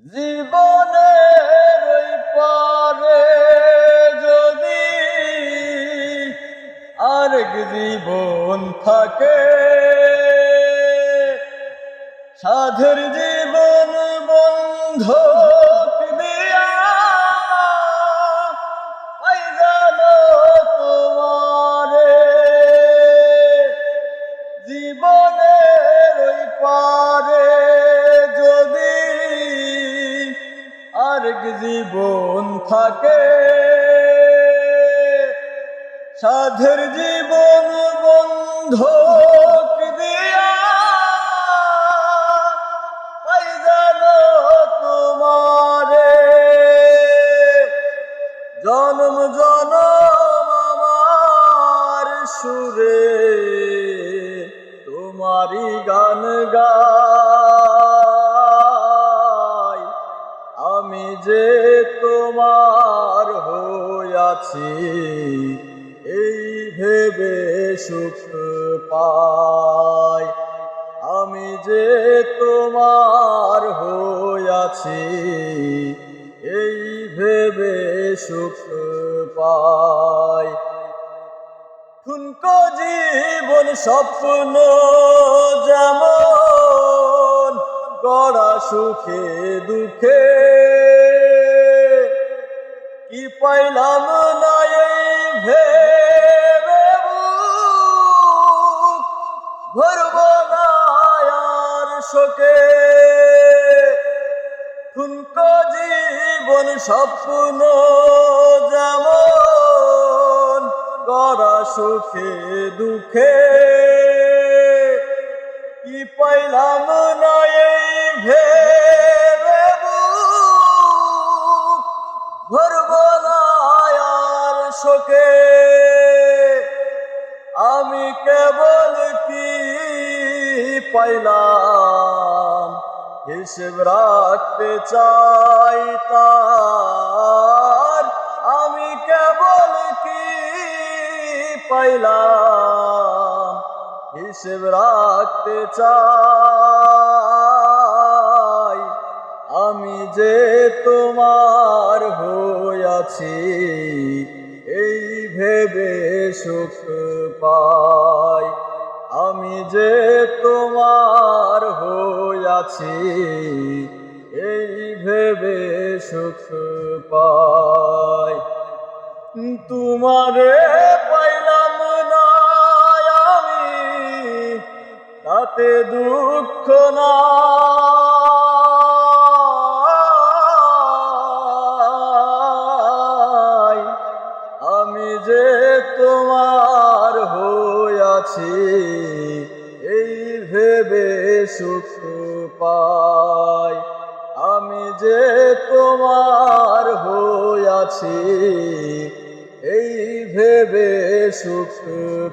জীবনের ওই পারে যদি আরেক জীবন থাকে, সাধের জীবন বন্ধক দিয়া পাই জানো তোমারে। জীবনের ওই পারে যদি আরেক জীবন থাকে, সাধের জীবন বন্ধক দিয়া পাই জানো তোমারে। জনম জনম আমার সুরে তোমারি গান গাই, আমি যে তোমার হইয়াছি এই ভেবে সুখ পাই। আমি যে তোমার হইয়াছি এই ভেবে সুখ পাই। ঠুনকো জীবন স্বপ্ন যেমন গড়া সুখে দুঃখে, কি পাইলাম না এই ভেবে বুক ভরব না আর শোকে। ঠুনকো জীবন স্বপ্ন যেমন গড়া সুখে দুঃখে, কি পাইলাম না এই ভেবে বুক ভরব না আর শোকে। আমি কেবল কি পাইলাম হিসেব রাখতে চাই তার। আমি কেবল কি পাইলাম হিসেব রাখতে চাই। আমি যে তোমার হইয়াছি এই ভেবে সুখ পাই। আমি যে তোমার হইয়াছি এই ভেবে সুখ পাই। তোমারে পাইলাম না আমি তাতে দুঃখ নাই, আমি যে তোমার হইয়াছি এই ভেবে সুখ পাই। আমি যে তোমার হইয়াছি এই ভেবে সুখ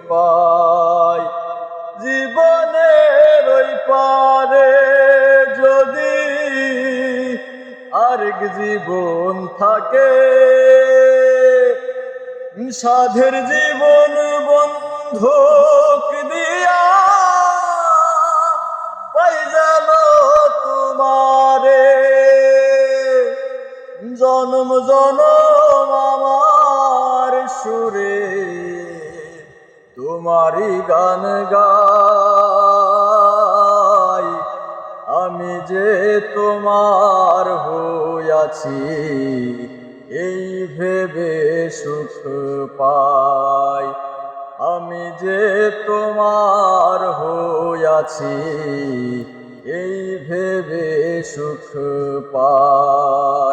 পাই। জীবনের ওই পারে যদি আরেক জীবন থাকে, সাধের জীবন বন্ধক দিয়া পাই জানো তোমারে। জনম জনম আমার সুরে তোমারি গান গাই, আমি যে তোমার হইয়াছি এই ভেবে সুখ পাই। আমি যে তোমার হইয়াছি এই ভেবে সুখ পাই।